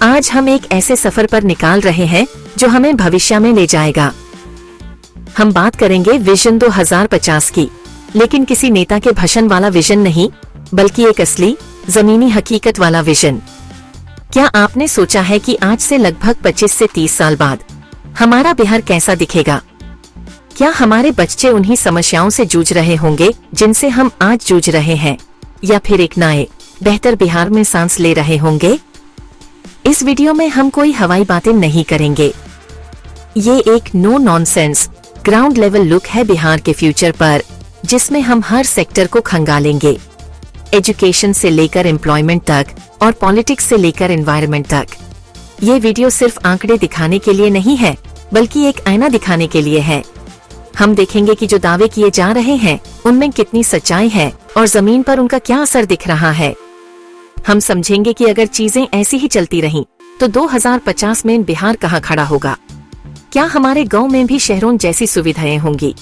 आज हम एक ऐसे सफर पर निकाल रहे हैं जो हमें भविष्य में ले जाएगा। हम बात करेंगे विजन 2050 की, लेकिन किसी नेता के भाषण वाला विजन नहीं, बल्कि एक असली जमीनी हकीकत वाला विजन। क्या आपने सोचा है कि आज से लगभग 25 से 30 साल बाद हमारा बिहार कैसा दिखेगा? क्या हमारे बच्चे उन्हीं समस्याओं से जूझ रहे होंगे जिनसे हम आज जूझ रहे हैं, या फिर एक नए बेहतर बिहार में सांस ले रहे होंगे? इस वीडियो में हम कोई हवाई बातें नहीं करेंगे। ये एक no nonsense ground level look है बिहार के फ्यूचर पर, जिसमें हम हर सेक्टर को खंगालेंगे, एजुकेशन से लेकर एम्प्लॉयमेंट तक और पॉलिटिक्स से लेकर एनवायरनमेंट तक। ये वीडियो सिर्फ आंकड़े दिखाने के लिए नहीं है, बल्कि एक आईना दिखाने के लिए है। हम देखेंगे कि जो दावे किए जा रहे हैं उनमें कितनी सच्चाई है और जमीन पर उनका क्या असर दिख रहा है। हम समझेंगे कि अगर चीजें ऐसी ही चलती रहीं, तो 2050 में बिहार कहाँ खड़ा होगा। क्या हमारे गांव में भी शहरों जैसी सुविधाएं होंगी?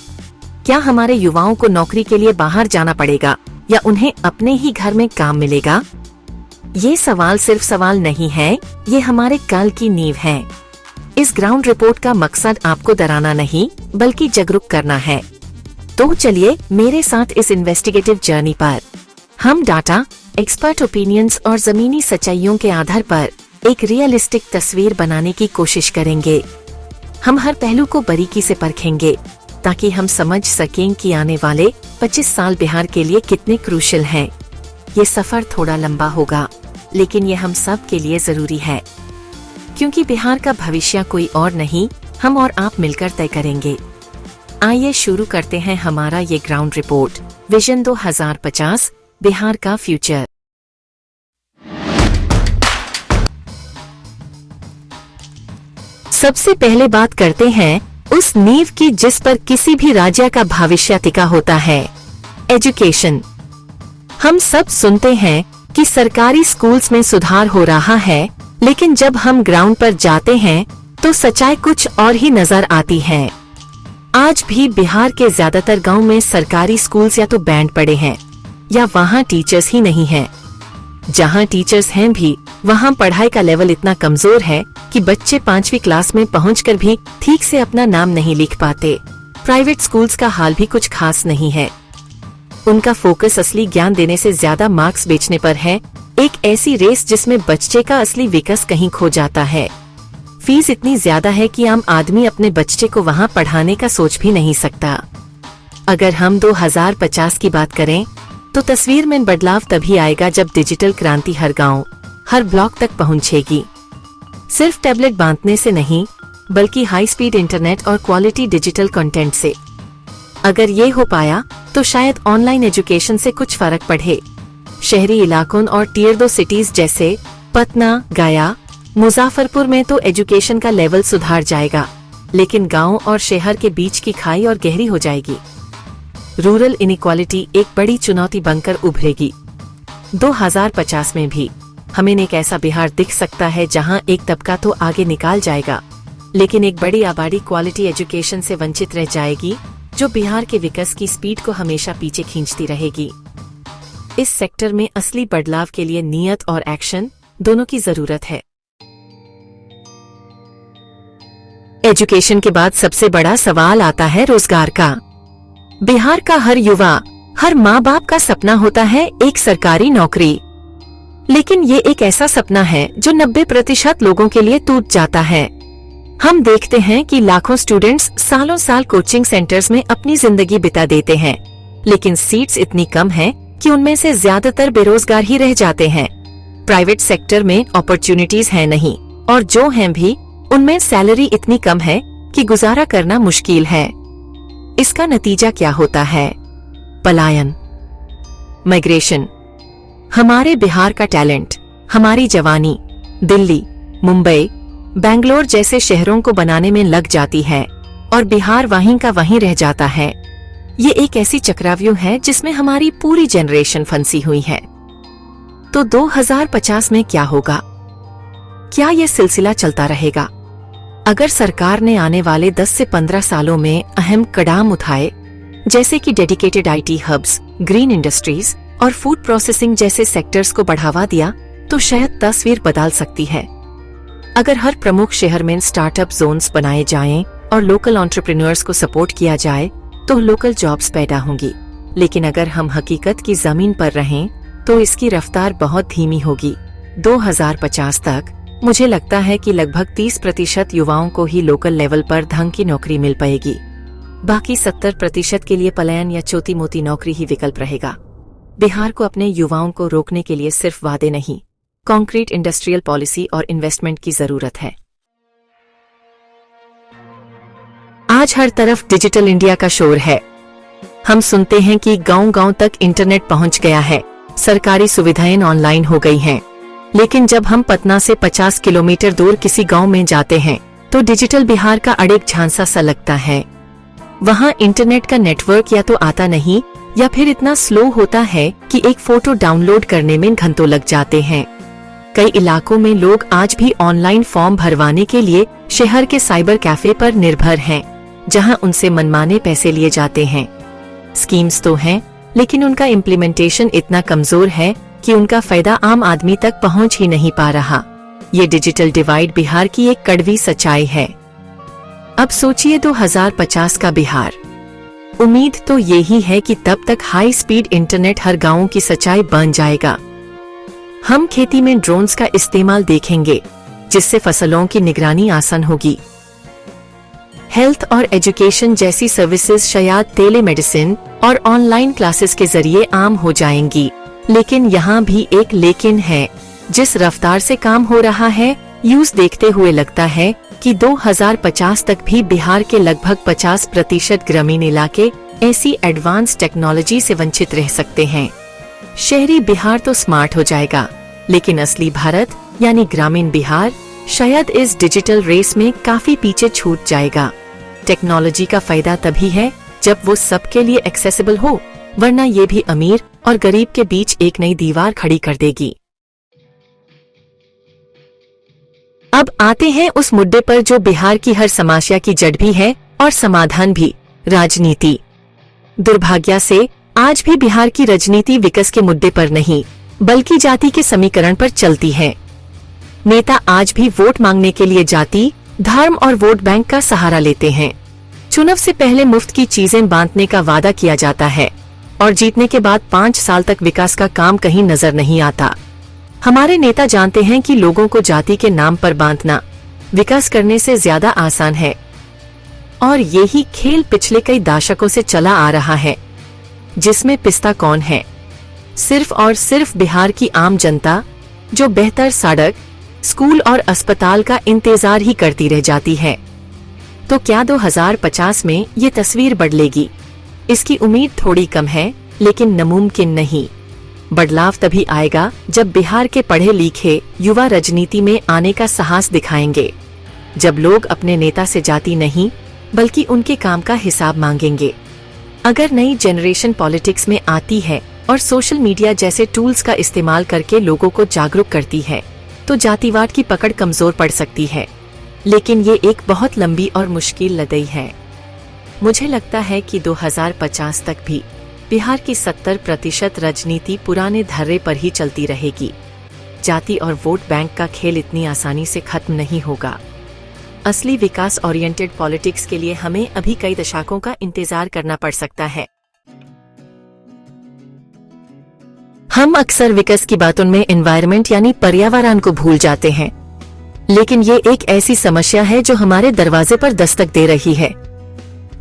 क्या हमारे युवाओं को नौकरी के लिए बाहर जाना पड़ेगा या उन्हें अपने ही घर में काम मिलेगा? ये सवाल सिर्फ सवाल नहीं है, ये हमारे कल की नींव है। इस ग्राउंड रिपोर्ट का मकसद आपको डराना नहीं, बल्कि जागरूक करना है। तो चलिए मेरे साथ इस इन्वेस्टिगेटिव जर्नी पर। हम डाटा, एक्सपर्ट ओपिनियंस और जमीनी सच्चाइयों के आधार पर एक रियलिस्टिक तस्वीर बनाने की कोशिश करेंगे। हम हर पहलू को बारीकी से परखेंगे, ताकि हम समझ सकें कि आने वाले 25 साल बिहार के लिए कितने क्रूशियल हैं। ये सफर थोड़ा लंबा होगा, लेकिन ये हम सब के लिए जरूरी है, क्योंकि बिहार का भविष्य कोई और नहीं, हम और आप मिलकर तय करेंगे। आइए शुरू करते हैं हमारा ये ग्राउंड रिपोर्ट, विजन 2050 बिहार का फ्यूचर। सबसे पहले बात करते हैं उस नींव की जिस पर किसी भी राज्य का भविष्य टिका होता है, एजुकेशन। हम सब सुनते हैं कि सरकारी स्कूल्स में सुधार हो रहा है, लेकिन जब हम ग्राउंड पर जाते हैं तो सच्चाई कुछ और ही नजर आती है। आज भी बिहार के ज्यादातर गांव में सरकारी स्कूल्स या तो बैंड पड़े हैं, या वहां टीचर्स ही नहीं हैं। जहां टीचर्स हैं भी, वहां पढ़ाई का लेवल इतना कमजोर है कि बच्चे 5वीं क्लास में पहुंचकर भी ठीक से अपना नाम नहीं लिख पाते। प्राइवेट स्कूल्स का हाल भी कुछ खास नहीं है। उनका फोकस असली ज्ञान देने से ज्यादा मार्क्स बेचने पर है, एक ऐसी रेस जिसमें बच्चे का असली विकास कहीं खो जाता है। फीस इतनी ज्यादा है कि आम आदमी अपने बच्चे को वहां पढ़ाने का सोच भी नहीं सकता। अगर हम 2050 की बात करें, तो तस्वीर में बदलाव तभी आएगा जब डिजिटल क्रांति हर गांव, हर ब्लॉक तक पहुंचेगी। सिर्फ टैबलेट बांटने से नहीं, बल्कि हाई स्पीड इंटरनेट और क्वालिटी डिजिटल कंटेंट से। अगर ये हो पाया तो शायद ऑनलाइन एजुकेशन से कुछ फर्क पड़े। शहरी इलाकों और टियर 2 सिटीज जैसे पटना, गया, मुजफ्फरपुर में तो एजुकेशन का लेवल सुधार जाएगा, लेकिन गांव और शहर के बीच की खाई और गहरी हो जाएगी। रूरल इनइक्वालिटी एक बड़ी चुनौती बनकर उभरेगी। 2050 में भी हमें एक ऐसा बिहार दिख सकता है जहां एक तबका तो आगे निकाल जाएगा, लेकिन एक बड़ी आबादी क्वालिटी एजुकेशन से वंचित रह जाएगी, जो बिहार के विकास की स्पीड को हमेशा पीछे खींचती रहेगी। इस सेक्टर में असली बदलाव के लिए नियत और एक्शन दोनों की जरूरत है। एजुकेशन के बाद सबसे बड़ा सवाल आता है रोजगार का। बिहार का हर युवा, हर माँ बाप का सपना होता है एक सरकारी नौकरी, लेकिन ये एक ऐसा सपना है जो 90% लोगों के लिए टूट जाता है। हम देखते हैं कि लाखों स्टूडेंट्स सालों साल कोचिंग सेंटर्स में अपनी जिंदगी बिता देते हैं, लेकिन सीट्स इतनी कम हैं कि उनमें से ज्यादातर बेरोजगार ही रह जाते हैं। प्राइवेट सेक्टर में अपॉर्चुनिटीज है नहीं, और जो हैं भी उनमें सैलरी इतनी कम है कि गुजारा करना मुश्किल है। इसका नतीजा क्या होता है? पलायन, माइग्रेशन। हमारे बिहार का टैलेंट, हमारी जवानी दिल्ली, मुंबई, बेंगलोर जैसे शहरों को बनाने में लग जाती है, और बिहार वहीं का वहीं रह जाता है। ये एक ऐसी चक्रव्यूह है जिसमें हमारी पूरी जनरेशन फंसी हुई है। तो 2050 में क्या होगा? क्या ये सिलसिला चलता रहेगा? अगर सरकार ने आने वाले 10 से 15 सालों में अहम कदम उठाए, जैसे कि dedicated IT hubs, green industries और फूड प्रोसेसिंग जैसे सेक्टर्स को बढ़ावा दिया, तो शायद तस्वीर बदल सकती है। अगर हर प्रमुख शहर में स्टार्टअप जोन्स बनाए जाएं और लोकल एंटरप्रेन्योर्स को सपोर्ट किया जाए तो लोकल जॉब्स पैदा होंगी। लेकिन अगर हम हकीकत की जमीन पर रहें तो इसकी रफ्तार बहुत धीमी होगी। 2050 तक मुझे लगता है कि लगभग 30% युवाओं को ही लोकल लेवल पर ढंग की नौकरी मिल पाएगी। बाकी 70% के लिए पलायन या छोटी मोटी नौकरी ही विकल्प रहेगा। बिहार को अपने युवाओं को रोकने के लिए सिर्फ वादे नहीं, कॉन्क्रीट इंडस्ट्रियल पॉलिसी और इन्वेस्टमेंट की जरूरत है। आज हर तरफ डिजिटल इंडिया का शोर है। हम सुनते हैं कि गांव-गांव तक इंटरनेट पहुंच गया है, सरकारी सुविधाएं ऑनलाइन हो गई हैं। लेकिन जब हम पटना से 50 किलोमीटर दूर किसी गांव में जाते हैं तो डिजिटल बिहार का अड़ेक झांसा सा लगता है। वहां इंटरनेट का नेटवर्क या तो आता नहीं या फिर इतना स्लो होता है कि एक फोटो डाउनलोड करने में घंटों लग जाते हैं। कई इलाकों में लोग आज भी ऑनलाइन फॉर्म भरवाने के लिए शहर के साइबर कैफे पर निर्भर हैं, जहां उनसे मनमाने पैसे लिए जाते हैं। स्कीम्स तो हैं, लेकिन उनका इम्प्लीमेंटेशन इतना कमजोर है कि उनका फायदा आम आदमी तक पहुंच ही नहीं पा रहा। ये डिजिटल डिवाइड बिहार की एक कड़वी सच्चाई है। अब सोचिए 2050 का बिहार। उम्मीद तो यही है कि तब तक हाई स्पीड इंटरनेट हर गांव की सच्चाई बन जाएगा। हम खेती में ड्रोन्स का इस्तेमाल देखेंगे, जिससे फसलों की निगरानी आसान होगी। हेल्थ और एजुकेशन जैसी सर्विसेज शायद टेलीमेडिसिन और ऑनलाइन क्लासेस के जरिए आम हो जाएंगी। लेकिन यहाँ भी एक लेकिन है। जिस रफ्तार से काम हो रहा है, यूज देखते हुए लगता है कि 2050 तक भी बिहार के लगभग 50% ग्रामीण इलाके ऐसी एडवांस टेक्नोलॉजी से वंचित रह सकते हैं। शहरी बिहार तो स्मार्ट हो जाएगा, लेकिन असली भारत यानी ग्रामीण बिहार शायद इस डिजिटल रेस में काफी पीछे छूट जाएगा। टेक्नोलॉजी का फायदा तभी है जब वो सबके लिए एक्सेसिबल हो, वरना ये भी अमीर और गरीब के बीच एक नई दीवार खड़ी कर देगी। अब आते हैं उस मुद्दे पर जो बिहार की हर समस्या की जड़ भी है और समाधान भी, राजनीति। दुर्भाग्य से आज भी बिहार की राजनीति विकास के मुद्दे पर नहीं, बल्कि जाति के समीकरण पर चलती है। नेता आज भी वोट मांगने के लिए जाति, धर्म और वोट बैंक का सहारा लेते हैं। चुनाव से पहले मुफ्त की चीजें बांटने का वादा किया जाता है और जीतने के बाद 5 साल तक विकास का काम कहीं नजर नहीं आता। हमारे नेता जानते हैं कि लोगों को जाति के नाम पर बांटना विकास करने से ज्यादा आसान है, और यही खेल पिछले कई दशकों से चला आ रहा है, जिसमें पिस्ता कौन है? सिर्फ और सिर्फ बिहार की आम जनता, जो बेहतर सड़क, स्कूल और अस्पताल का इंतजार ही करती रह जाती है। तो क्या 2050 में ये तस्वीर बदलेगी? इसकी उम्मीद थोड़ी कम है, लेकिन नामुमकिन नहीं। बदलाव तभी आएगा जब बिहार के पढ़े लिखे युवा राजनीति में आने का साहस दिखाएंगे, जब लोग अपने नेता से जाति नहीं बल्कि उनके काम का हिसाब मांगेंगे। अगर नई जनरेशन पॉलिटिक्स में आती है और सोशल मीडिया जैसे टूल्स का इस्तेमाल करके लोगों को जागरूक करती है, तो जातिवाद की पकड़ कमजोर पड़ सकती है। लेकिन ये एक बहुत लंबी और मुश्किल लड़ाई है। मुझे लगता है कि 2050 तक भी बिहार की 70% राजनीति पुराने धर्रे पर ही चलती रहेगी। जाति और वोट बैंक का खेल इतनी आसानी से खत्म नहीं होगा। असली विकास ओरिएंटेड पॉलिटिक्स के लिए हमें अभी कई दशकों का इंतजार करना पड़ सकता है। हम अक्सर विकास की बातों में एनवायरनमेंट यानी पर्यावरण को भूल जाते हैं, लेकिन ये एक ऐसी समस्या है जो हमारे दरवाजे पर दस्तक दे रही है।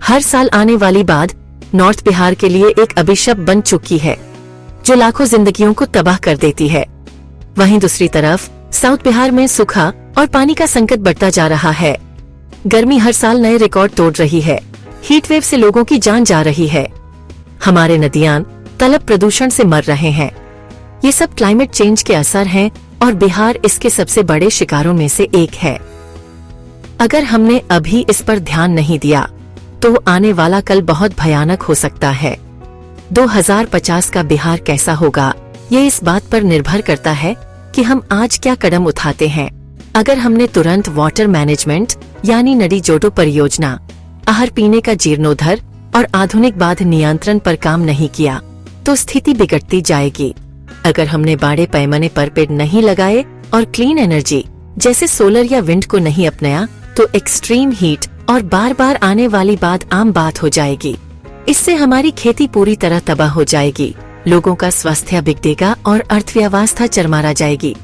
हर साल आने वाली बाढ़ नॉर्थ बिहार के लिए एक अभिशाप बन चुकी है, जो लाखों जिंदगियों को तबाह कर देती है। वहीं दूसरी तरफ साउथ बिहार में सूखा और पानी का संकट बढ़ता जा रहा है। गर्मी हर साल नए रिकॉर्ड तोड़ रही है। हीट वेव से लोगों की जान जा रही है। हमारे नदियां तालाब प्रदूषण से मर रहे हैं। ये सब क्लाइमेट चेंज के असर हैं और बिहार इसके सबसे बड़े शिकारों में से एक है। अगर हमने अभी इस पर ध्यान नहीं दिया तो आने वाला कल बहुत भयानक हो सकता है। 2050 का बिहार कैसा होगा, ये इस बात पर निर्भर करता है कि हम आज क्या कदम उठाते हैं। अगर हमने तुरंत वाटर मैनेजमेंट यानी नदी जोड़ो परियोजना, आहार पीने का जीर्णोद्धार और आधुनिक बाढ़ नियंत्रण पर काम नहीं किया तो स्थिति बिगड़ती जाएगी। अगर हमने बड़े पैमाने पर पेड़ नहीं लगाए और क्लीन एनर्जी जैसे सोलर या विंड को नहीं अपनाया तो एक्सट्रीम हीट और बार बार आने वाली बात आम बात हो जाएगी। इससे हमारी खेती पूरी तरह तबाह हो जाएगी, लोगों का स्वास्थ्य बिगड़ेगा और अर्थव्यवस्था चरमरा जाएगी।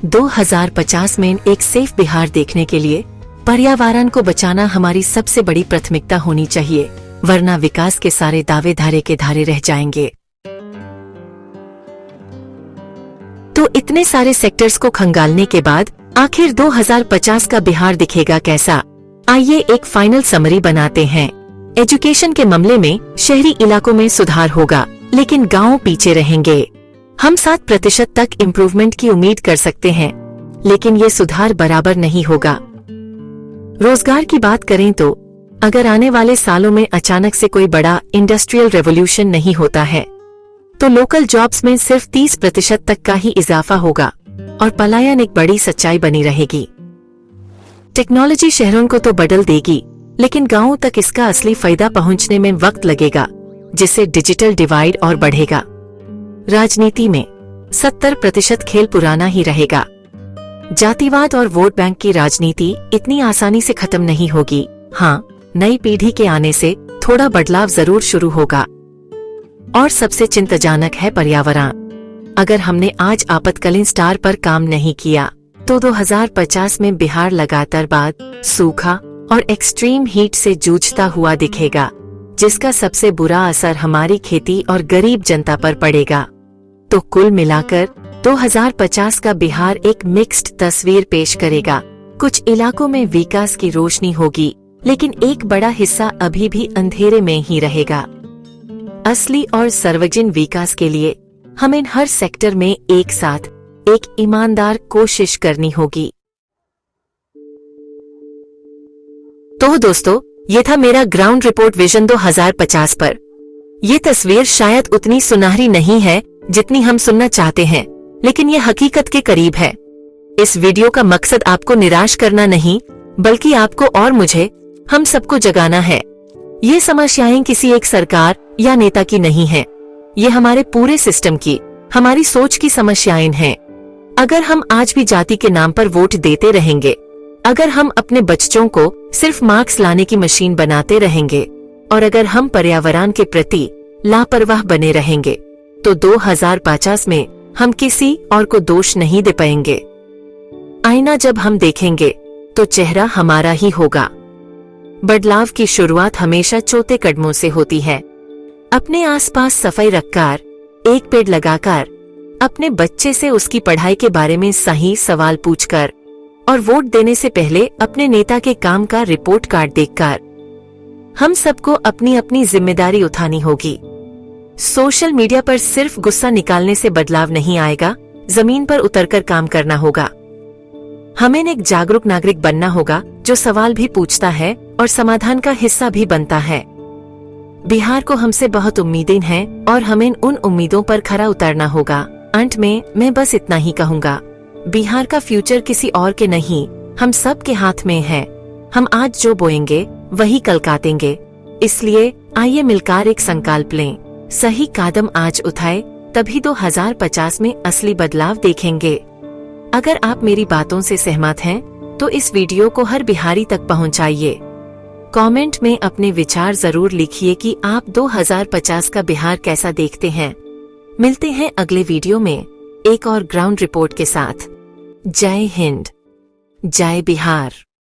2050 में एक सेफ बिहार देखने के लिए पर्यावरण को बचाना हमारी सबसे बड़ी प्राथमिकता होनी चाहिए, वरना विकास के सारे दावे धारे के धारे रह जाएंगे। तो इतने सारे सेक्टर्स को खंगालने के बाद आखिर 2050 का बिहार दिखेगा कैसा? आइए एक फाइनल समरी बनाते हैं। एजुकेशन के मामले में शहरी इलाकों में सुधार होगा, लेकिन गांव पीछे रहेंगे। हम 7% तक इम्प्रूवमेंट की उम्मीद कर सकते हैं, लेकिन ये सुधार बराबर नहीं होगा। रोजगार की बात करें तो अगर आने वाले सालों में अचानक से कोई बड़ा इंडस्ट्रियल रेवोल्यूशन नहीं होता है, तो लोकल जॉब्स में सिर्फ 30% तक का ही इजाफा होगा और पलायन एक बड़ी सच्चाई बनी रहेगी। टेक्नोलॉजी शहरों को तो बदल देगी, लेकिन गांवों तक इसका असली फायदा पहुंचने में वक्त लगेगा, जिससे डिजिटल डिवाइड और बढ़ेगा। राजनीति में 70% खेल पुराना ही रहेगा। जातिवाद और वोट बैंक की राजनीति इतनी आसानी से खत्म नहीं होगी। हाँ, नई पीढ़ी के आने से थोड़ा बदलाव जरूर शुरू होगा। और सबसे चिंताजनक है पर्यावरण। अगर हमने आज आपातकालीन स्टार पर काम नहीं किया, तो 2050 में बिहार लगातार बाढ़, सूखा और एक्सट्रीम हीट से जूझता हुआ दिखेगा, जिसका सबसे बुरा असर हमारी खेती और गरीब जनता पर पड़ेगा। तो कुल मिलाकर 2050 का बिहार एक मिक्स्ड तस्वीर पेश करेगा। कुछ इलाकों में विकास की रोशनी होगी, लेकिन एक बड़ा हिस्सा अभी भी अंधेरे में ही रहेगा। असली और सर्वजन विकास के लिए हमें हर सेक्टर में एक साथ एक ईमानदार कोशिश करनी होगी। तो दोस्तों, ये था मेरा ग्राउंड रिपोर्ट विजन 2050 पर। ये तस्वीर शायद उतनी सुनहरी नहीं है जितनी हम सुनना चाहते हैं, लेकिन ये हकीकत के करीब है। इस वीडियो का मकसद आपको निराश करना नहीं, बल्कि आपको और मुझे, हम सबको जगाना है। ये समस्याएं किसी एक सरकार या नेता की नहीं है, ये हमारे पूरे सिस्टम की, हमारी सोच की समस्याएं हैं। अगर हम आज भी जाति के नाम पर वोट देते रहेंगे, अगर हम अपने बच्चों को सिर्फ मार्क्स लाने की मशीन बनाते रहेंगे, और अगर हम पर्यावरण के प्रति लापरवाह बने रहेंगे, तो 2050 में हम किसी और को दोष नहीं दे पाएंगे। आईना जब हम देखेंगे तो चेहरा हमारा ही होगा। बदलाव की शुरुआत हमेशा छोटे कदमों से होती है। अपने आसपास सफाई रखकर, एक पेड़ लगाकर, अपने बच्चे से उसकी पढ़ाई के बारे में सही सवाल पूछकर, और वोट देने से पहले अपने नेता के काम का रिपोर्ट कार्ड देखकर, हम सबको अपनी अपनी जिम्मेदारी उठानी होगी। सोशल मीडिया पर सिर्फ गुस्सा निकालने से बदलाव नहीं आएगा, जमीन पर उतरकर काम करना होगा। हमें एक जागरूक नागरिक बनना होगा, जो सवाल भी पूछता है और समाधान का हिस्सा भी बनता है। बिहार को हमसे बहुत उम्मीदें हैं और हमें उन उम्मीदों पर खरा उतरना होगा। अंत में मैं बस इतना ही कहूँगा, बिहार का फ्यूचर किसी और के नहीं, हम सब के हाथ में है। हम आज जो बोएंगे वही कल काटेंगे। इसलिए आइए मिलकर एक संकल्प लें, सही कदम आज उठाए, तभी 2050 में असली बदलाव देखेंगे। अगर आप मेरी बातों से सहमत हैं, तो इस वीडियो को हर बिहारी तक पहुंचाइए। कमेंट में अपने विचार जरूर लिखिए कि आप 2050 का बिहार कैसा देखते हैं। मिलते हैं अगले वीडियो में एक और ग्राउंड रिपोर्ट के साथ। जय हिंद, जय बिहार।